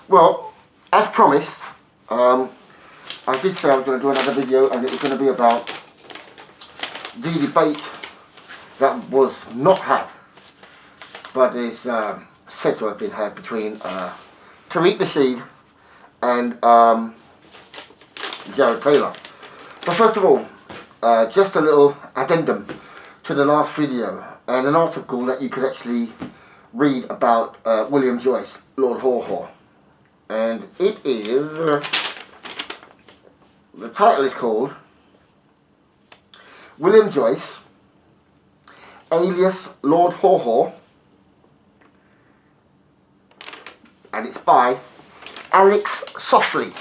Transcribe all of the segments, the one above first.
Well, as promised, I did say I was going to do another video, and it was going to be about the debate that was not had, but is said to have been had between Tariq Nasheed and Jared Taylor. But first of all, just a little addendum to the last video, and an article that you could actually read about William Joyce, Lord Haw Haw. And it is, the title is called William Joyce, alias Lord Haw Haw, and it's by Alex Softly.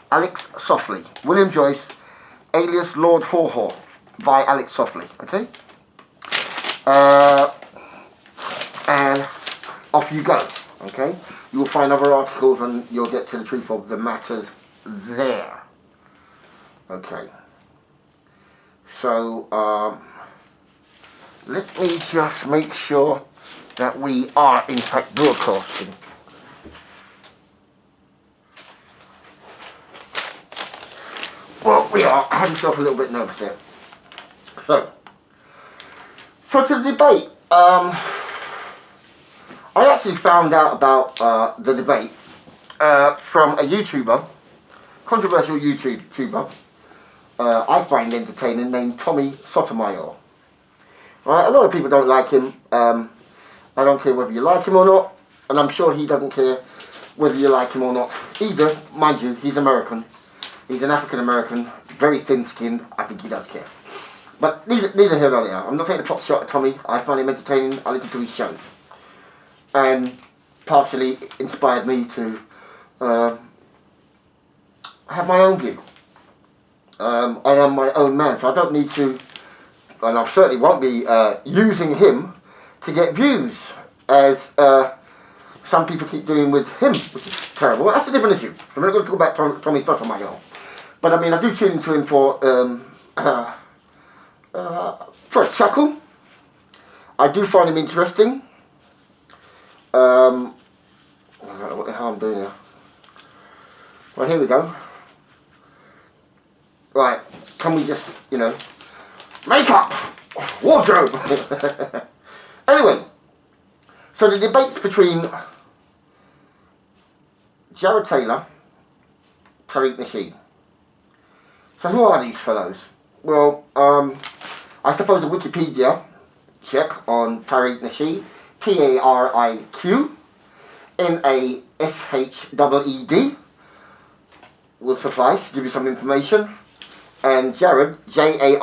Alex Softly. William Joyce, alias Lord Haw Haw, by Alex Softly. Okay? And off you go. Okay? You'll find other articles and you'll get to the truth of the matters there. Okay. So, let me just make sure that we are in fact broadcasting. Well, we are. I had myself a little bit nervous there. So to the debate. I actually found out about the debate from a YouTuber, controversial YouTuber, I find entertaining, named Tommy Sotomayor. Right, a lot of people don't like him. I don't care whether you like him or not, and I'm sure he doesn't care whether you like him or not either. Mind you, he's American. He's an African American, very thin-skinned. I think he does care. But neither here nor there. I'm not taking a pot shot at Tommy. I find him entertaining. I listen to his shows. And partially inspired me to have my own view. I am my own man, so I don't need to, and I certainly won't be using him to get views, as some people keep doing with him, which is terrible. That's a different issue. I'm not going to talk about Tommy Sotomayor. But I mean, I do tune into him for a chuckle. I do find him interesting. I don't know what the hell I'm doing here. Well, here we go. Right, can we just, makeup, wardrobe. Anyway, so the debate between Jared Taylor, Tariq Nasheed. So who are these fellows? Well, I suppose a Wikipedia check on Tariq Nasheed, Tariq Nasheed, will suffice to give you some information. And Jared, Jared,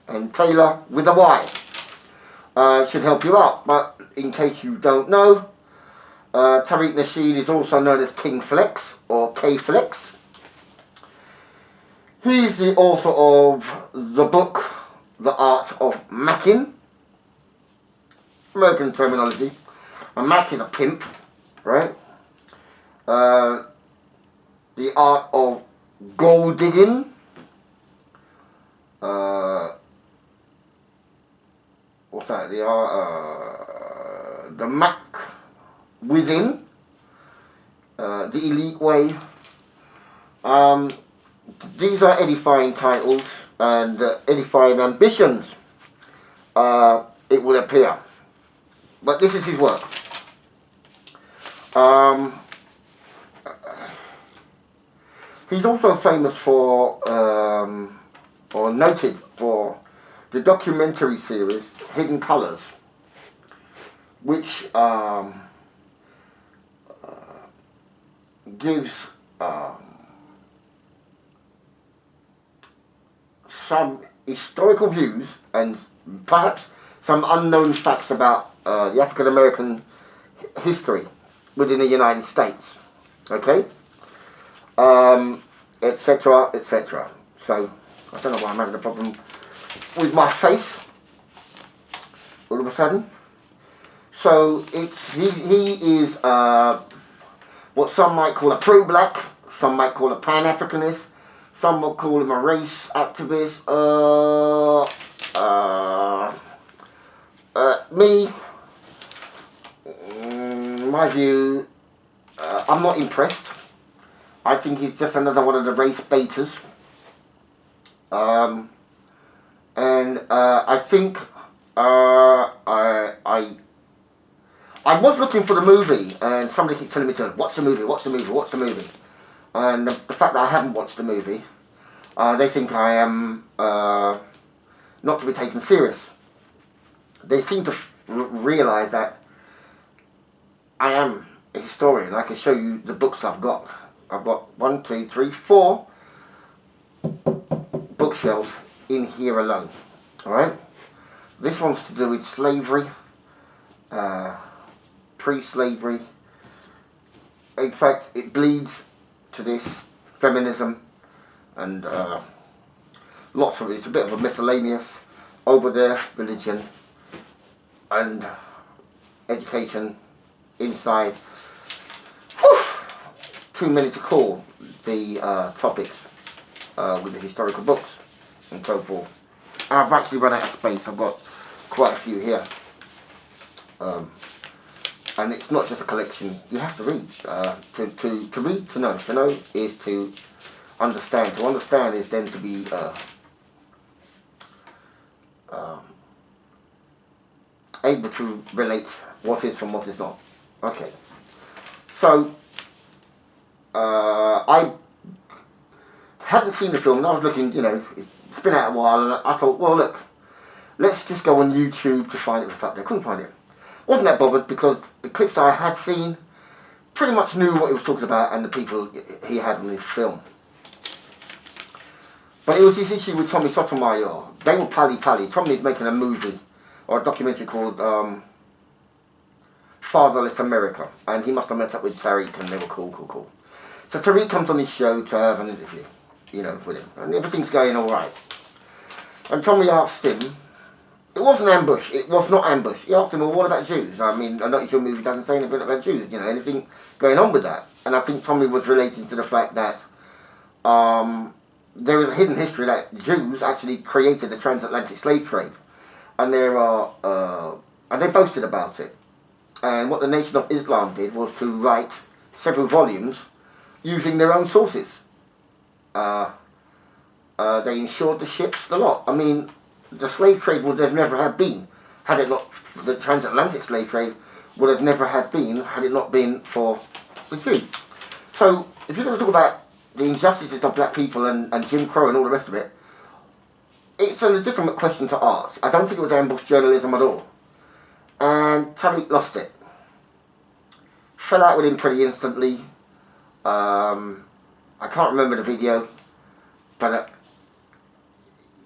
and Taylor with a Y, should help you out. But in case you don't know, Tariq Nasheed is also known as King Flex or K Flex. He's the author of the book The Art of Macking. American terminology. A Mac is a pimp, right? The Art of Gold Digging. What's that? The Mac Within. The Elite Way. These are edifying titles and edifying ambitions, it would appear. But this is his work. He's also famous for, or noted for, the documentary series Hidden Colours, which gives some historical views and perhaps some unknown facts about the African American history within the United States. Okay? Etc., etc. So, I don't know why I'm having a problem with my face all of a sudden. So, he is what some might call a pro-black, some might call a pan-Africanist, some will call him a race activist. my view, I'm not impressed. I think he's just another one of the race baiters. And I think I was looking for the movie, and somebody keeps telling me to watch the movie, watch the movie, watch the movie. And the fact that I haven't watched the movie, they think I am not to be taken serious. They seem to realise that I am a historian. I can show you the books I've got. I've got 1, 2, 3, 4 bookshelves in here alone. Alright? This one's to do with slavery, pre-slavery. In fact, it bleeds to this, feminism, and lots of it. It's a bit of a miscellaneous. Over there, religion, and education, inside. Whew, too many to call the topics with the historical books and so forth. I've actually run out of space. I've got quite a few here. And it's not just a collection. You have to read. To read, to know. To know is to understand. To understand is then to be able to relate what is from what is not. Okay. So, I hadn't seen the film, and I was looking, it's been out a while, and I thought, well, look, let's just go on YouTube to find it what's up there. Couldn't find it. Wasn't that bothered, because the clips that I had seen pretty much knew what he was talking about and the people he had in his film. But it was this issue with Tommy Sotomayor. They were pally-pally. Tommy's making a movie, or a documentary called Fatherless America, and he must have met up with Tariq, and they were cool. So Tariq comes on his show to have an interview, with him, and everything's going alright. And Tommy asked him, it wasn't ambush, it was not ambush. He asked him, well, what about Jews? I mean, I noticed your movie doesn't say anything about Jews, anything going on with that. And I think Tommy was relating to the fact that there is a hidden history that Jews actually created the transatlantic slave trade. And there are, and they boasted about it. And what the Nation of Islam did was to write several volumes using their own sources. They insured the ships, the lot. I mean, the slave trade would have never have been, had it not, the transatlantic slave trade would have never have been, had it not been for the Jews. So, if you're going to talk about the injustices of black people and Jim Crow and all the rest of it, it's a legitimate question to ask. I don't think it was ambush journalism at all. And Tariq lost it. Fell out with him pretty instantly. I can't remember the video, but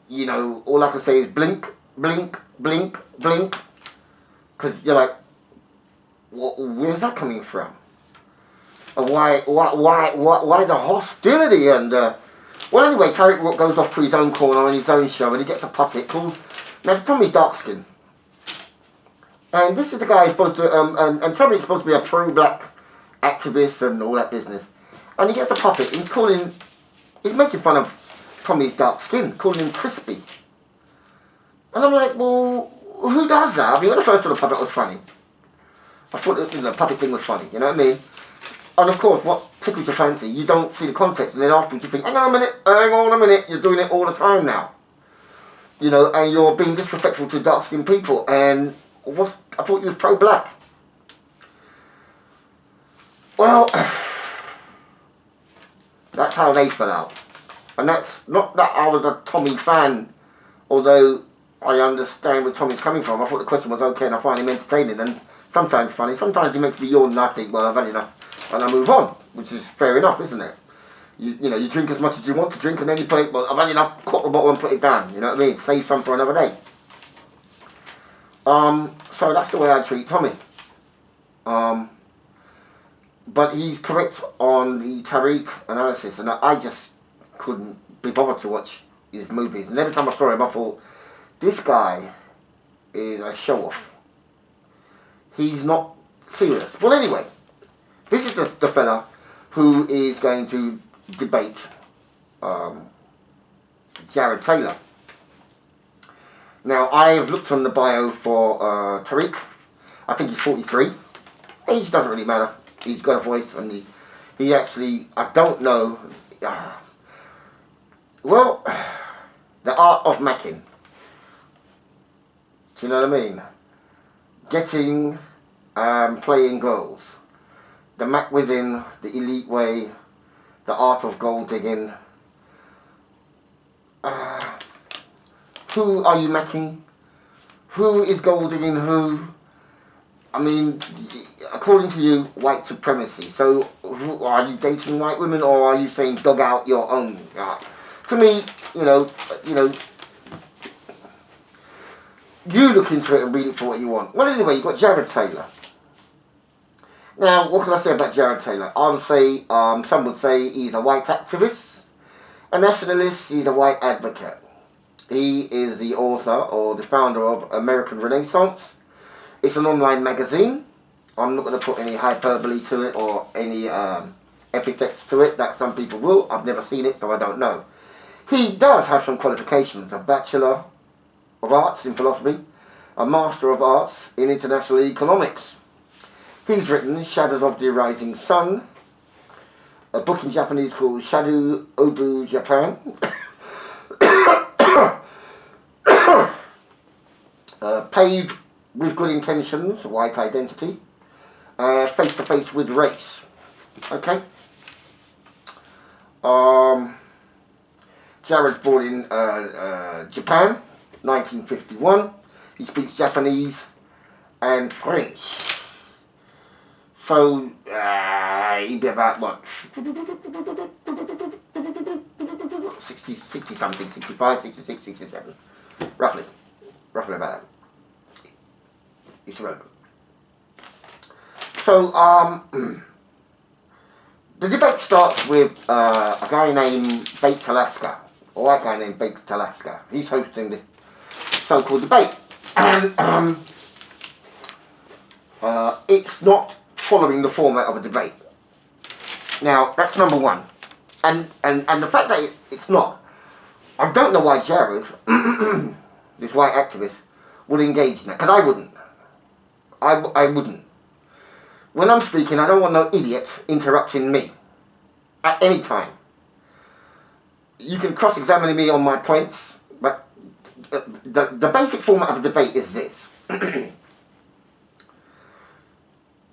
all I can say is blink, blink, blink, blink, because you're like, where's that coming from? And why the hostility? And well, anyway, Tariq goes off to his own corner on his own show, and he gets a puppet called, now Tommy's dark skin, and this is the guy who's supposed to, and Tariq's supposed to be a pro-black activist and all that business, and he gets a puppet. He's making fun of Tommy's dark skin, calling him crispy. And I'm like, well, who does that? I mean, when I first saw the puppet, it was funny. I thought the puppet thing was funny, you know what I mean? And of course, what tickles your fancy, you don't see the context, and then afterwards you think, hang on a minute, you're doing it all the time now. And you're being disrespectful to dark-skinned people, and I thought you was pro-black. Well, that's how they fell out. And that's not that I was a Tommy fan, although I understand where Tommy's coming from. I thought the question was okay, and I find him entertaining and sometimes funny. Sometimes he makes me yawn and I think, well, I've had enough, and I move on, which is fair enough, isn't it? You drink as much as you want to drink, and then you put it, well, I've had enough, cut the bottle and put it down, you know what I mean? Save some for another day. So that's the way I treat Tommy. But he's correct on the Tariq analysis, and I just couldn't be bothered to watch his movies. And every time I saw him, I thought, this guy is a show-off. He's not serious. Well, anyway, this is the fella who is going to debate Jared Taylor. Now, I have looked on the bio for Tariq. I think he's 43. Age doesn't really matter. He's got a voice, and he actually, I don't know, well, the art of macking. Do you know what I mean? Getting, playing girls. The Mac within, the elite way, the art of gold digging. Who are you macking? Who is gold digging who? I mean, according to you, white supremacy. So, are you dating white women, or are you saying dug out your own? To me, you look into it and read it for what you want. Well, anyway, you've got Jared Taylor. Now, what can I say about Jared Taylor? I would say, some would say he's a white activist, a nationalist, he's a white advocate. He is the author or the founder of American Renaissance. It's an online magazine. I'm not going to put any hyperbole to it or any epithets to it that some people will. I've never seen it, so I don't know. He does have some qualifications, a Bachelor of Arts in Philosophy, a Master of Arts in International Economics. He's written Shadows of the Rising Sun, a book in Japanese called Shadow Obu Japan, Paid with Good Intentions, White Identity, Face to Face with Race. Okay? Jared's born in Japan, 1951. He speaks Japanese and French. So, he'd be about, what, 60 something, 65, 66, 67. Roughly about that. It's irrelevant. So, the debate starts with a guy named Bate Talaska, a white guy named Bate Talaska. He's hosting this so-called debate. And it's not following the format of a debate. Now, that's number one. And the fact that it's not, I don't know why Jared, this white activist, would engage in that, because I wouldn't. I wouldn't. When I'm speaking, I don't want no idiot interrupting me at any time. You can cross-examine me on my points, but the basic format of a debate is this.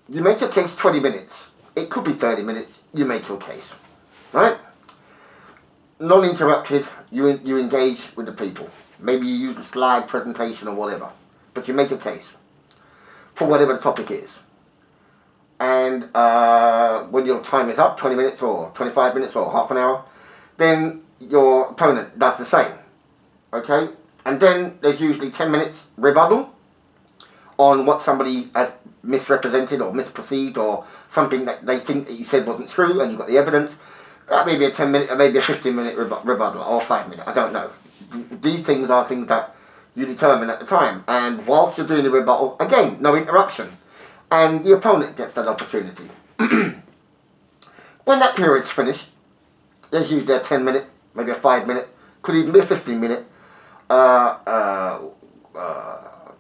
You make your case 20 minutes. It could be 30 minutes. You make your case. Right? Non-interrupted, you engage with the people. Maybe you use a slide presentation or whatever. But you make a case for whatever the topic is. And when your time is up, 20 minutes or 25 minutes or half an hour, then your opponent does the same. Okay? And then there's usually 10 minutes rebuttal on what somebody has misrepresented or misperceived or something that they think that you said wasn't true and you've got the evidence. That may be a 10 minute, or maybe a 15 minute rebuttal or 5 minute, I don't know. These things are things that you determine at the time. And whilst you're doing the rebuttal, again, no interruption. And the opponent gets that opportunity. When that period's finished, there's usually a 10 minute, maybe a 5 minute, could even be a 15 minute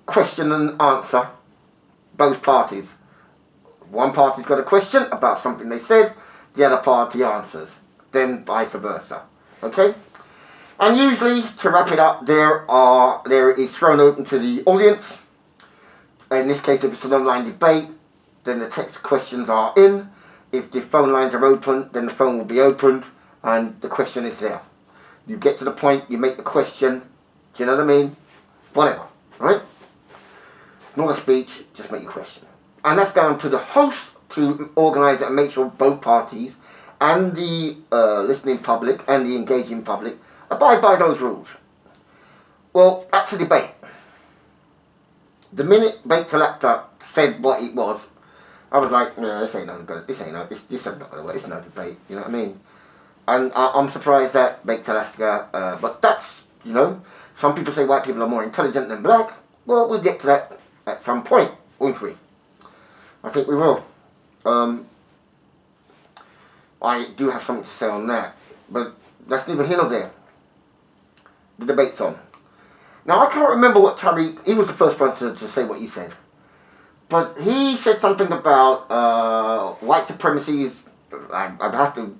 question and answer, both parties. One party's got a question about something they said, the other party answers, then vice versa. Okay? And usually, to wrap it up, there is thrown open to the audience. In this case, if it's an online debate, then the text questions are in. If the phone lines are open, then the phone will be opened, and the question is there. You get to the point, you make the question, do you know what I mean? Whatever, right? Not a speech, just make your question. And that's down to the host to organise it and make sure both parties and the listening public and the engaging public abide by those rules. Well, that's a debate. The minute Bate Talacta said what it was, I was like, no, this ain't not gonna work, it's no debate, you know what I mean? And I'm surprised that Bate Talacta, but that's, you know, some people say white people are more intelligent than black. Well, we'll get to that at some point, won't we? I think we will. I do have something to say on that, but that's neither here nor there. The debate's on. Now, I can't remember what Tariq, he was the first one to say what he said. But he said something about white supremacy is. I'd have to.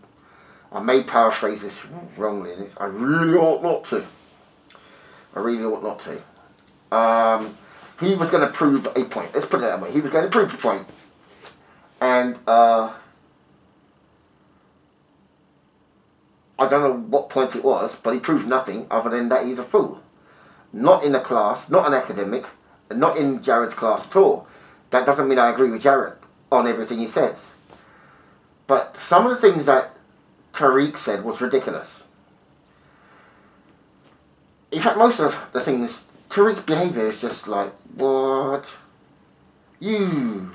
I may paraphrase this wrongly. I really ought not to. I really ought not to. He was going to prove a point. Let's put it that way. He was going to prove a point. And I don't know what point it was, but he proved nothing other than that he's a fool. Not in the class, not an academic, and not in Jared's class at all. That doesn't mean I agree with Jared on everything he says. But some of the things that Tariq said was ridiculous. In fact, most of the things, Tariq's behaviour is just like, what? You.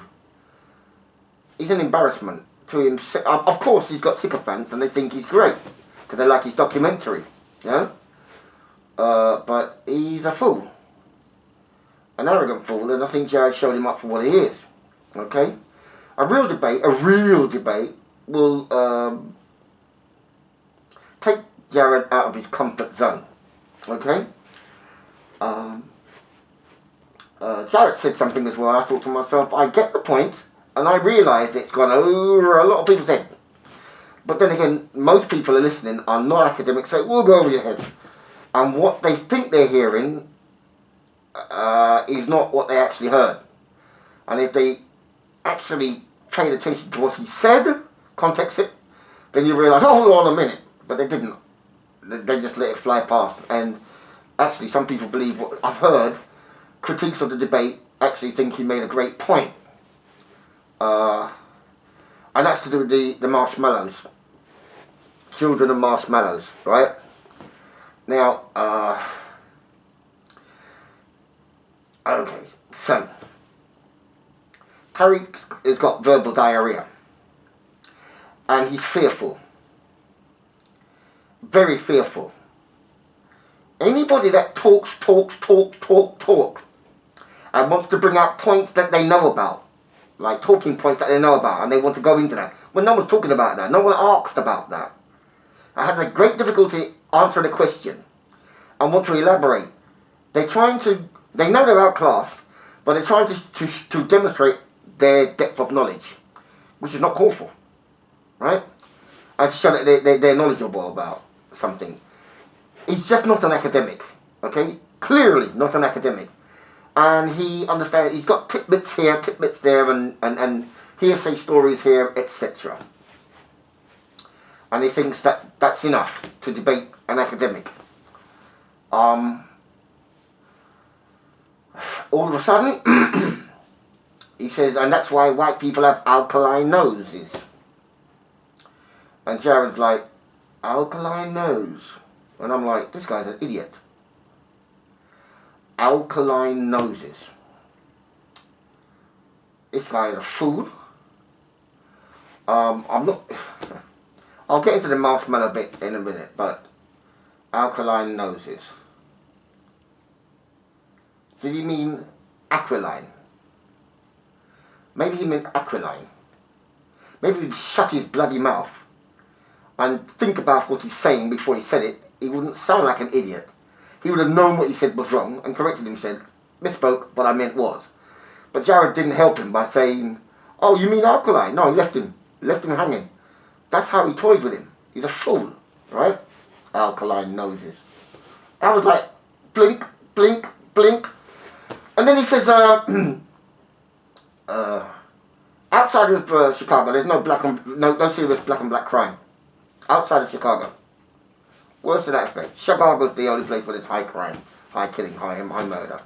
He's an embarrassment to himself. Of course, he's got sycophants and they think he's great because they like his documentary, you know? But he's a fool. An arrogant fool, and I think Jared showed him up for what he is. Okay? A real debate will take Jared out of his comfort zone. Okay? Jared said something as well. I thought to myself, I get the point, and I realise it's gone over a lot of people's head. But then again, most people are listening are not academics, so it will go over your head. And what they think they're hearing is not what they actually heard. And if they actually paid attention to what he said, context it, then you realise, oh, hold on a minute. But they didn't. They just let it fly past. And actually, some people believe what I've heard, critiques of the debate actually think he made a great point. And that's to do with the marshmallows. Children and marshmallows, right? Now, okay, so, Tariq has got verbal diarrhea. And he's fearful. Very fearful. Anybody that talks, and wants to bring out points that they know about, like talking points that they know about, and they want to go into that. Well, no one's talking about that. No one asked about that. I had a great difficulty answering a question and want to elaborate. They know they're outclassed, but they're trying to demonstrate their depth of knowledge, which is not called for, right? And to show that they're knowledgeable about something. He's just not an academic, okay? Clearly not an academic. And he understands, he's got tidbits here, tidbits there, and hearsay stories here, etc. And he thinks that that's enough to debate an academic. All of a sudden, he says, and that's why white people have alkaline noses. And Jared's like, alkaline nose. And I'm like, this guy's an idiot. Alkaline noses. This guy is a fool. I'm not... I'll get into the marshmallow bit in a minute, but alkaline noses. Did he mean aquiline? Maybe he meant aquiline. Maybe he'd shut his bloody mouth and think about what he's saying before he said it. He wouldn't sound like an idiot. He would have known what he said was wrong and corrected him, said, misspoke, what I meant was. But Jared didn't help him by saying, oh, you mean alkaline? No, he left him hanging. That's how he toyed with him. He's a fool, right? Alkaline noses. I was like, blink, blink, blink. And then he says, outside of Chicago, there's no serious black and black crime. Outside of Chicago. Worse than that aspect. Chicago's the only place where there's high crime, high killing, high murder.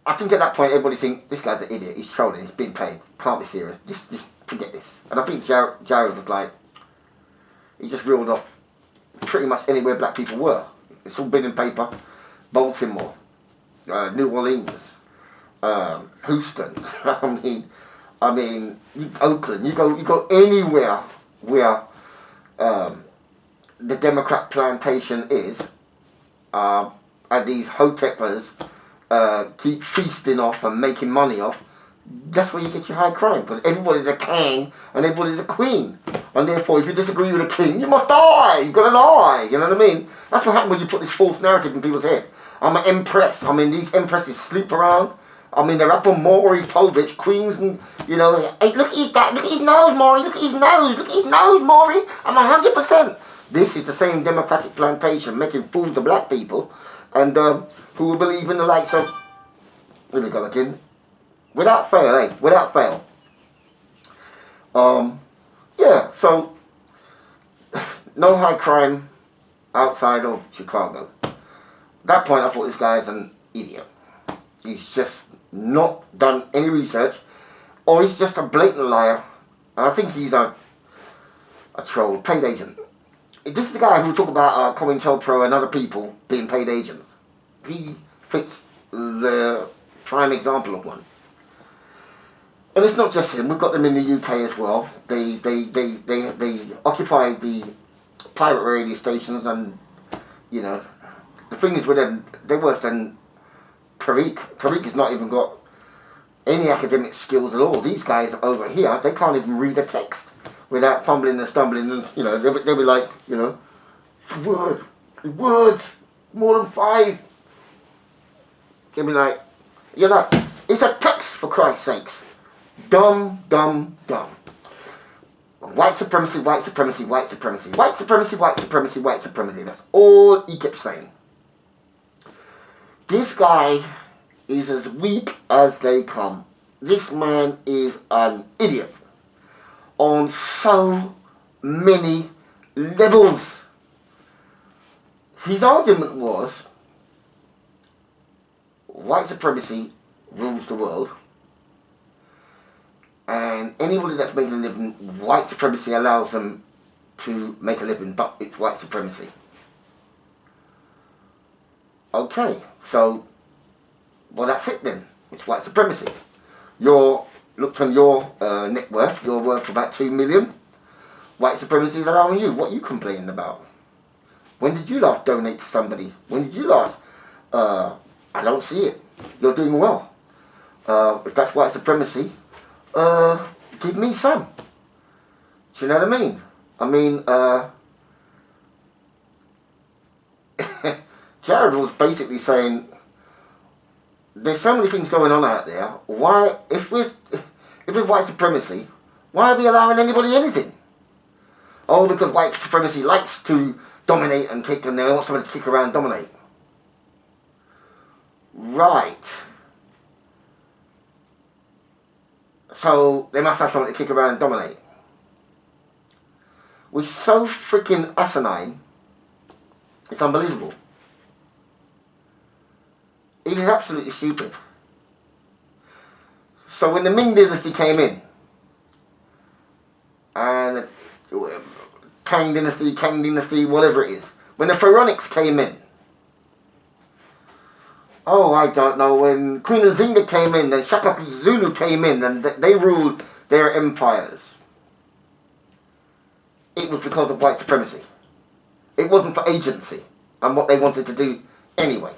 I think at that point everybody thinks, this guy's an idiot, he's trolling, he's being paid, can't be serious, just forget this. And I think Jared was like, he just reeled off pretty much anywhere black people were. It's all been in paper. Baltimore, New Orleans, Houston, I mean, Oakland, you go anywhere where the Democrat plantation is, and these hotepers keep feasting off and making money off, that's where you get your high crime, because everybody's a king and everybody's a queen. And therefore, if you disagree with a king, you must die. You've got to die. You know what I mean? That's what happens when you put this false narrative in people's head. I'm an empress. I mean, these empresses sleep around. I mean, they're up on Maury Povich, Queens, and, you know, hey, look at his dad, look at his nose, Maury, look at his nose, look at his nose, Maury. I'm 100%. This is the same democratic plantation making fools of black people, and who will believe in the likes of, here we go again, without fail, without fail. Yeah, so, no high crime outside of Chicago. At that point, I thought this guy's an idiot. He's just not done any research, or he's just a blatant liar, and I think he's a troll, paid agent. This is the guy who talked about COINTELPRO and other people being paid agents. He fits the prime example of one. And it's not just him, we've got them in the UK as well. They occupy the pirate radio stations, and, you know, the thing is with them, they're worse than Tariq. Tariq has not even got any academic skills at all. These guys over here, they can't even read a text without fumbling and stumbling, and, you know, they'll be like, you know, words, more than 5. They'll be like, you're like, it's a text, for Christ's sakes. Dumb. White supremacy, white supremacy, white supremacy, white supremacy, white supremacy, white supremacy. That's all he kept saying. This guy is as weak as they come. This man is an idiot on so many levels. His argument was white supremacy rules the world, and anybody that's making a living, white supremacy allows them to make a living, but it's white supremacy. Okay, so, well, that's it then. It's white supremacy. Looked on your net worth, you're worth about 2 million. White supremacy is allowing you. What are you complaining about? When did you last donate to somebody? When did you last? I don't see it. You're doing well. If that's white supremacy, give me some. Do you know what I mean? I mean, Jared was basically saying, there's so many things going on out there. Why, if we're white supremacy, why are we allowing anybody anything? Oh, because white supremacy likes to dominate and kick, and they want somebody to kick around and dominate. Right. So they must have something to kick around and dominate. Which is so freaking asinine, it's unbelievable. It is absolutely stupid. So when the Ming Dynasty came in, and Kang Dynasty, whatever it is, when the Pharaonics came in, oh, I don't know, when Queen Nzinga came in, and Shaka Zulu came in, and they ruled their empires, it was because of white supremacy. It wasn't for agency and what they wanted to do anyway.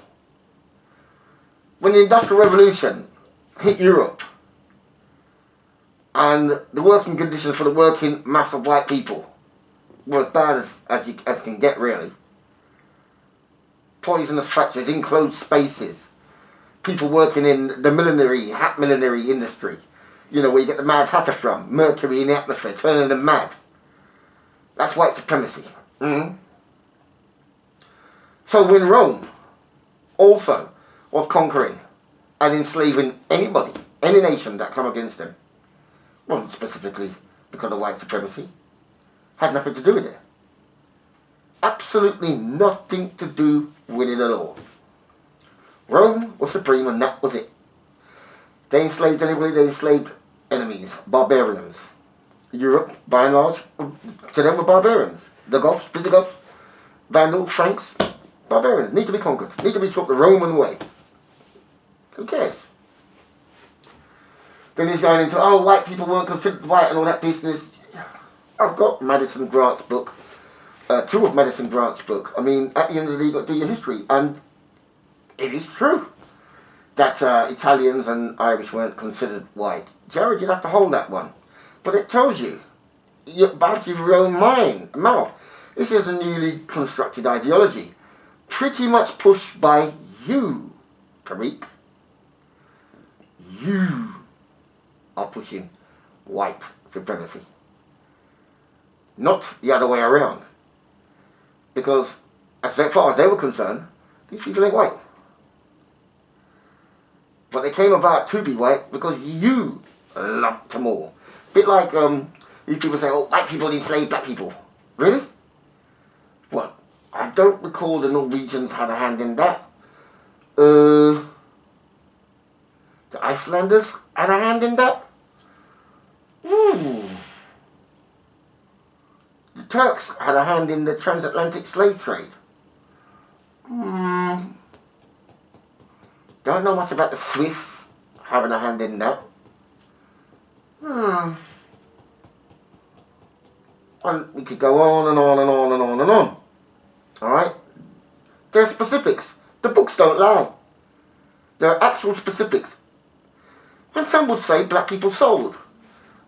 When the Industrial Revolution hit Europe, and the working conditions for the working mass of white people were as bad as you can get, really. Poisonous factories, enclosed spaces, people working in the hat millinery industry, you know, where you get the Mad Hatter from, mercury in the atmosphere, turning them mad. That's white supremacy. So when Rome also was conquering and enslaving anybody, any nation that come against them, wasn't specifically because of white supremacy, had nothing to do with it. Absolutely nothing to do with it at all. Rome was supreme, and that was it. They enslaved anybody, they enslaved enemies, barbarians. Europe, by and large, to them were barbarians. The Goths, Visigoths, Vandals, Franks, barbarians. Need to be conquered, need to be taught the Roman way. Who cares? Then he's going into, oh, white people weren't considered white and all that business. I've got Madison Grant's book, 2 of Madison Grant's book. I mean, at the end of the day, you've got to do your history. And it is true that Italians and Irish weren't considered white. Jared, you'd have to hold that one. But it tells you about your own mouth. This is a newly constructed ideology, pretty much pushed by you, Tariq, you are pushing white supremacy. Not the other way around. Because as far as they were concerned, these people ain't white. But they came about to be white because you lumped them all. Bit like these people say, oh, white people enslaved black people. Really? What? I don't recall the Norwegians had a hand in that. The Icelanders had a hand in that. Ooh. The Turks had a hand in the transatlantic slave trade. Don't know much about the Swiss having a hand in that. And we could go on and on and on and on and on. Alright? There are specifics. The books don't lie. There are actual specifics. And some would say black people sold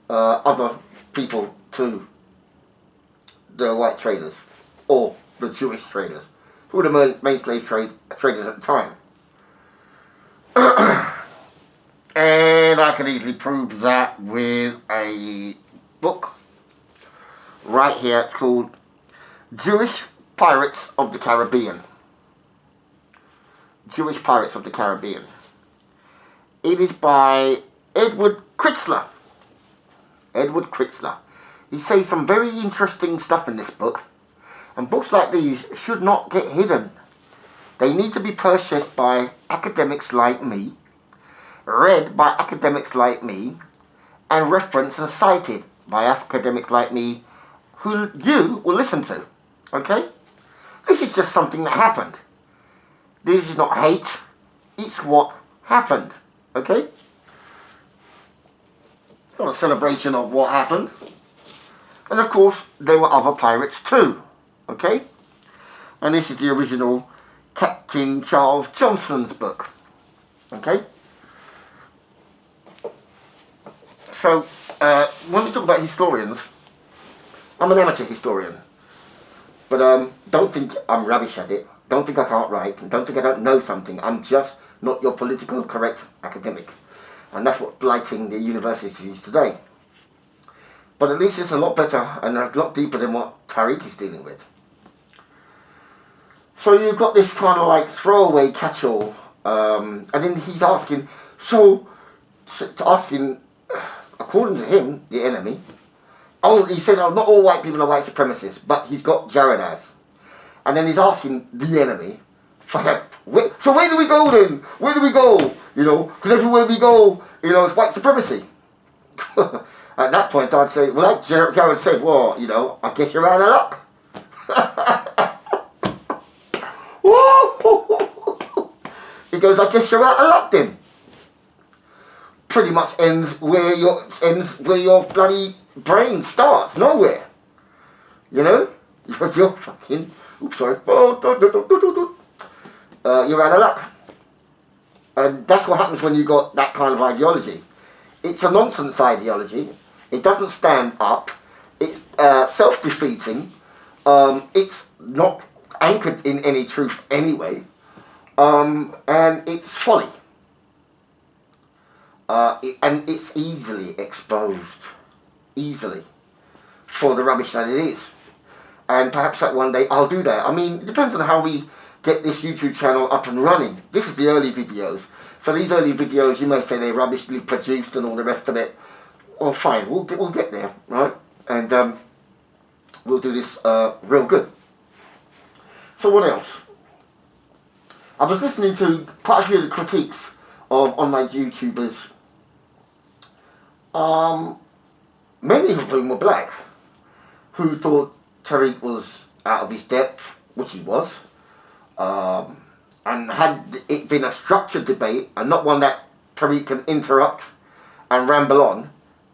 other people to the white traders, or the Jewish traders, who were the main slave traders at the time. And I can easily prove that with a book right here. It's called Jewish Pirates of the Caribbean. Jewish Pirates of the Caribbean. It is by Edward Kritzler. Edward Kritzler. He says some very interesting stuff in this book. And books like these should not get hidden. They need to be purchased by academics like me, read by academics like me, and referenced and cited by academics like me who you will listen to. Okay? This is just something that happened. This is not hate. It's what happened. Okay? It's not a celebration of what happened. And of course, there were other pirates too. Okay? And this is the original Captain Charles Johnson's book. Okay? So, when we talk about historians, I'm an amateur historian. But don't think I'm rubbish at it. Don't think I can't write. And don't think I don't know something. I'm just not your political correct academic. And that's what's blighting the universities today. But at least it's a lot better and a lot deeper than what Tariq is dealing with. So you've got this kind of like throwaway catch-all, and then he's asking, according to him, the enemy, he says, oh, not all white people are white supremacists, but he's got Jared as. And then he's asking the enemy, so where do we go then? Where do we go? You know, because everywhere we go, you know, it's white supremacy. At that point, I'd say, well, like Jared said, well, you know, I guess you're out of luck. He goes, I guess you're out of luck then. Pretty much ends where your bloody brain starts, nowhere. You know? You're fucking, oops, sorry. You're out of luck. And that's what happens when you got that kind of ideology. It's a nonsense ideology. It doesn't stand up. It's self-defeating. It's not anchored in any truth anyway. And it's folly. And it's easily exposed. Easily. For the rubbish that it is. And perhaps that one day I'll do that. I mean, it depends on how we get this YouTube channel up and running. This is the early videos. So these early videos, you may say they're rubbishly produced and all the rest of it. Well, fine, we'll get there, right? And we'll do this real good. So what else? I was listening to quite a few of the critiques of online YouTubers, many of whom were black, who thought Tariq was out of his depth, which he was, and had it been a structured debate and not one that Tariq can interrupt and ramble on,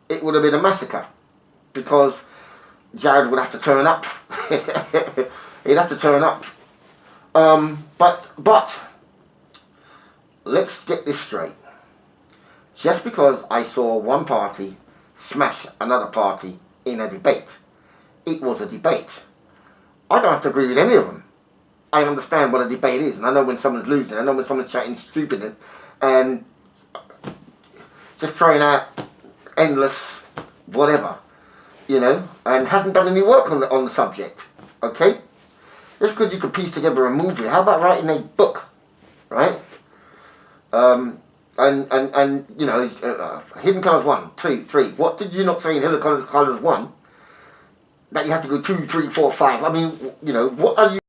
it would have been a massacre, because Jared would have to turn up. He'd have to turn up. But let's get this straight. Just because I saw one party smash another party in a debate, it was a debate. I don't have to agree with any of them. I understand what a debate is, and I know when someone's losing, I know when someone's chatting stupid and just throwing out endless whatever, you know, and hasn't done any work on the subject. Okay, just because you could piece together a movie, how about writing a book, right? And you know, Hidden Colours 1, 2, 3. What did you not say in Hidden Colours 1? That you have to go 2, 3, 4, 5. I mean, you know, what are you